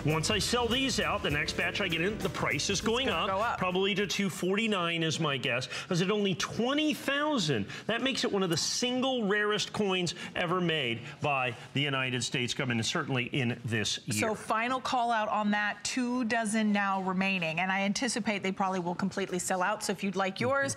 Once I sell these out, the next batch I get in, the price is going up, probably to $249 is my guess. Because at only 20,000, that makes it one of the single rarest coins ever made by the United States government, and certainly in this year. So final call out on that, 2 dozen now remaining, and I anticipate they probably will completely sell out. So if you'd like yours,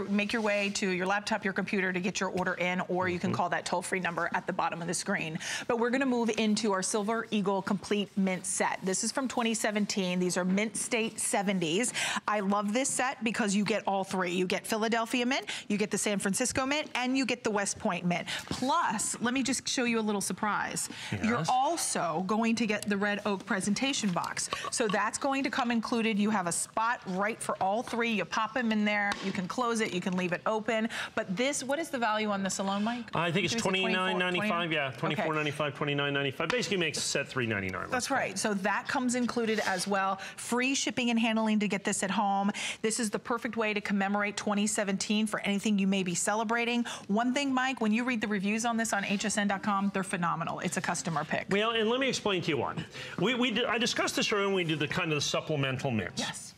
make your way to your laptop, your computer to get your order in, or you can call that toll-free number at the bottom of the screen. But we're gonna move into our Silver Eagle Complete Mint set. This is from 2017. These are Mint State 70s. I love this set because you get all three. You get Philadelphia Mint, you get the San Francisco Mint, and you get the West Point Mint. Plus, let me just show you a little surprise. Yes. You're also going to get the Red Oak presentation box. So that's going to come included. You have a spot right for all three. You pop them in there. You can close it. You can leave it open. But this, what is the value on this alone, Mike? I think it's $29.95. Yeah, $24.95, $29.95. Basically makes the set $3.99. That's right. So that comes included as well. Free shipping and handling to get this at home. This is the perfect way to commemorate 2017 for anything you may be celebrating. One thing, Mike, when you read the reviews on this on hsn.com, they're phenomenal. It's a customer pick. Well, and let me explain to you one. I discussed this earlier when we did the kind of the supplemental mints. Yes.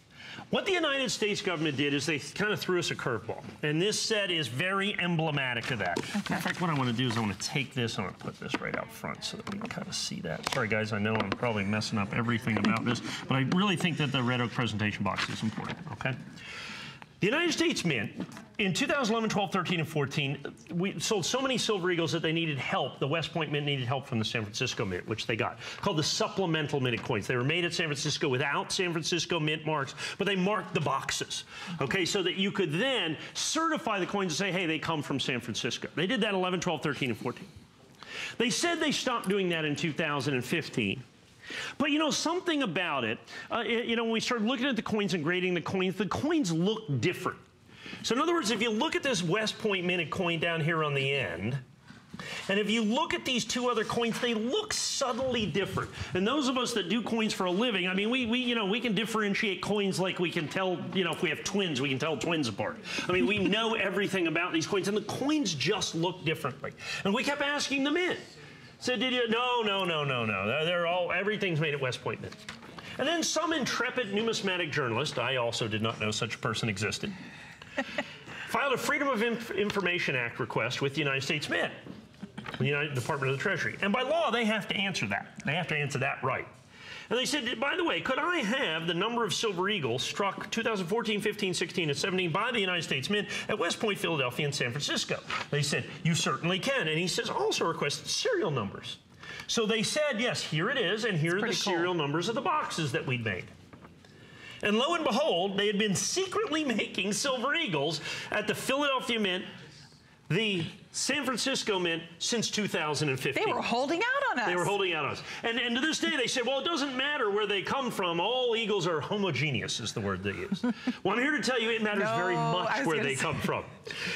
What the United States government did is they kind of threw us a curveball. And this set is very emblematic of that. Okay. In fact, what I want to do is I want to take this, I want to put this right out front so that we can kind of see that. Sorry, guys, I know I'm probably messing up everything about this, but I really think that the Red Oak presentation box is important, okay? The United States Mint, in 2011, 12, 13, and 14, we sold so many Silver Eagles that they needed help. The West Point Mint needed help from the San Francisco Mint, which they got, called the supplemental minted coins. They were made at San Francisco without San Francisco Mint marks, but they marked the boxes, okay, so that you could then certify the coins and say, hey, they come from San Francisco. They did that 11, 12, 13, and 14. They said they stopped doing that in 2015. But you know, something about it, you know, when we started looking at the coins and grading the coins look different. So in other words, if you look at this West Point minted coin down here on the end, and if you look at these two other coins, they look subtly different. And those of us that do coins for a living, I mean, we can differentiate coins like we can tell, you know, if we have twins, we can tell twins apart. I mean, we know everything about these coins, and the coins just look differently. And we kept asking them in. So did you? No. They're all, everything's made at West Point Mint. And then some intrepid numismatic journalist, I also did not know such a person existed, filed a Freedom of Information Act request with the United States Mint, the United Department of the Treasury. And by law, they have to answer that. They have to answer that right. And they said, by the way, could I have the number of Silver Eagles struck 2014, 15, 16, and 17 by the United States Mint at West Point, Philadelphia, and San Francisco? They said, you certainly can. And he says, also request serial numbers. So they said, yes, here it is, and here are the serial numbers of the boxes that we'd made. And lo and behold, they had been secretly making Silver Eagles at the Philadelphia Mint, the San Francisco Mint, since 2015. They were holding out on us. They were holding out on us. And to this day, they say, well, it doesn't matter where they come from. All eagles are homogeneous, is the word they use. Well, I'm here to tell you it matters very much where they come from.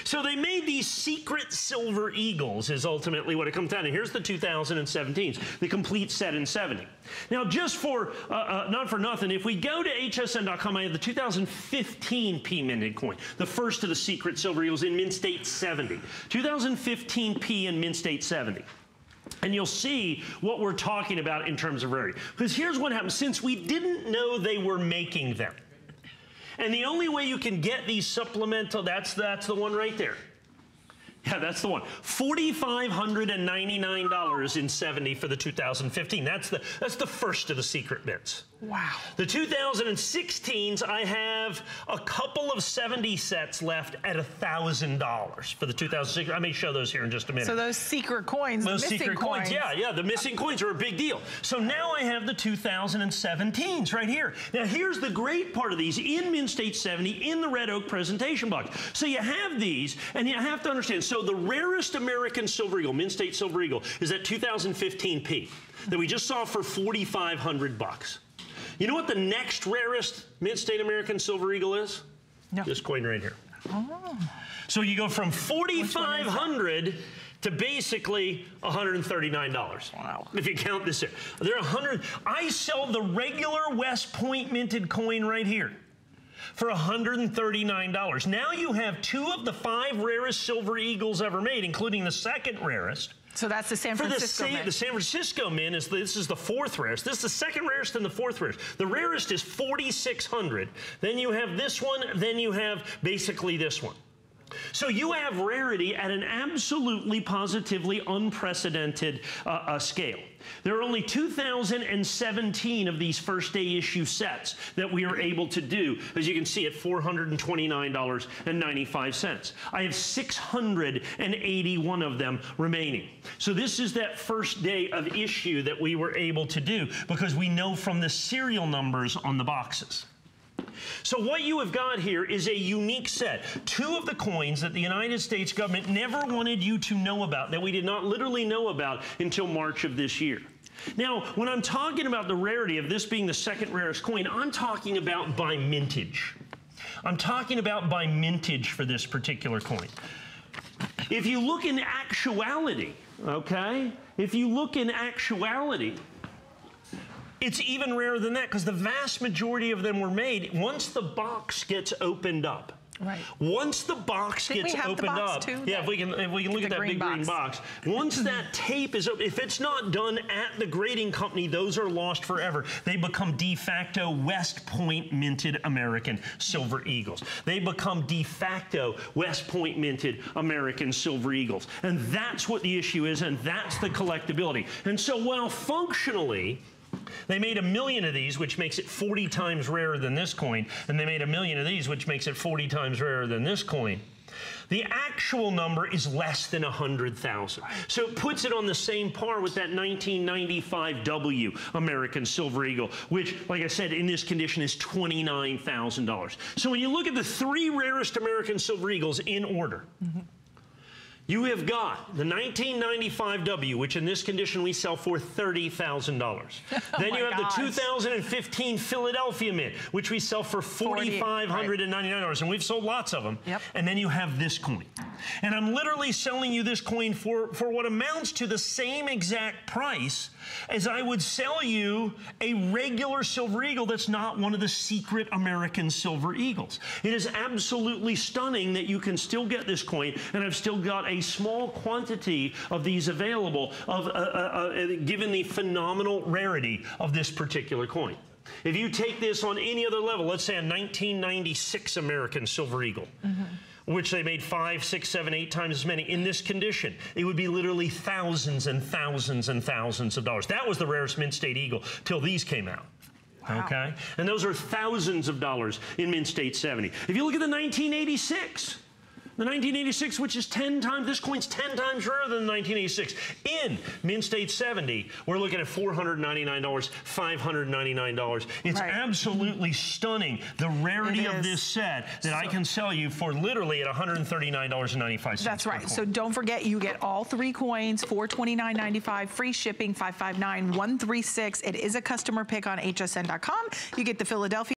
So they made these secret Silver Eagles, is ultimately what it comes down to. Here's the 2017s, the complete set in 70. Now, just for, not for nothing, if we go to hsn.com, I have the 2015 P minted coin, the first of the secret Silver Eagles in Mint State 70. 2015 P in Mint State 70. And you'll see what we're talking about in terms of rarity. Because here's what happened. Since we didn't know they were making them, and the only way you can get these supplemental, that's the one right there. Yeah, that's the one. $4,599 in 70 for the 2015. That's the first of the secret mints. Wow. The 2016s, I have a couple of 70 sets left at $1,000 for the 2016. I may show those here in just a minute. So those secret coins, those the missing secret coins, yeah, the missing coins are a big deal. So now I have the 2017s right here. Now here's the great part of these in Mint State 70 in the Red Oak presentation box. So you have these, and you have to understand. So the rarest American Silver Eagle, Mint State Silver Eagle, is that 2015 P that we just saw for $4,500. You know what the next rarest Mint State American Silver Eagle is? No. This coin right here. Oh. So you go from $4,500 to basically $139. Wow. If you count this here. They're 100. I sell the regular West Point minted coin right here for $139. Now you have 2 of the 5 rarest Silver Eagles ever made, including the second rarest, So that's the San Francisco mint. The San Francisco mint this is the fourth rarest. This is the second rarest and the fourth rarest. The rarest is 4,600. Then you have this one. Then you have basically this one. So you have rarity at an absolutely, positively unprecedented scale. There are only 2,017 of these first day issue sets that we are able to do, as you can see, at $429.95. I have 681 of them remaining. So this is that first day of issue that we were able to do because we know from the serial numbers on the boxes. So what you have got here is a unique set. Two of the coins that the United States government never wanted you to know about, that we did not literally know about until March of this year. Now, when I'm talking about the rarity of this being the second rarest coin, I'm talking about by mintage. I'm talking about by mintage for this particular coin. If you look in actuality, okay, if you look in actuality, it's even rarer than that because the vast majority of them were made once the box gets opened up. Right. Once the box gets opened up, yeah, if we can look at that big green box. Once that tape is open, if it's not done at the grading company, those are lost forever. They become de facto West Point minted American Silver Eagles. They become de facto West Point minted American Silver Eagles. And that's what the issue is, and that's the collectability. And so while functionally, they made 1 million of these, which makes it 40 times rarer than this coin, and they made 1 million of these, which makes it 40 times rarer than this coin. The actual number is less than 100,000. So it puts it on the same par with that 1995 W American Silver Eagle, which, like I said, in this condition is $29,000. So when you look at the three rarest American Silver Eagles in order, you have got the 1995 W, which in this condition we sell for $30,000. Then you have the 2015 Philadelphia Mint, which we sell for $4,599, and we've sold lots of them. Yep. And then you have this coin. And I'm literally selling you this coin for what amounts to the same exact price as I would sell you a regular Silver Eagle that's not one of the secret American Silver Eagles. It is absolutely stunning that you can still get this coin, and I've still got a small quantity of these available, given the phenomenal rarity of this particular coin. If you take this on any other level, let's say a 1996 American Silver Eagle, which they made 5, 6, 7, 8 times as many in this condition, it would be literally thousands and thousands and thousands of dollars. That was the rarest Mint State Eagle till these came out. Wow. Okay? And those are thousands of dollars in Mint State 70. If you look at the 1986, the 1986, which is 10 times, this coin's 10 times rarer than the 1986. In Mint State 70, we're looking at $499, $599. It's absolutely stunning, the rarity of this set that I can sell you for literally at $139.95. That's right. So don't forget, you get all three coins for $29.95, free shipping, $559-136. It is a customer pick on hsn.com. You get the Philadelphia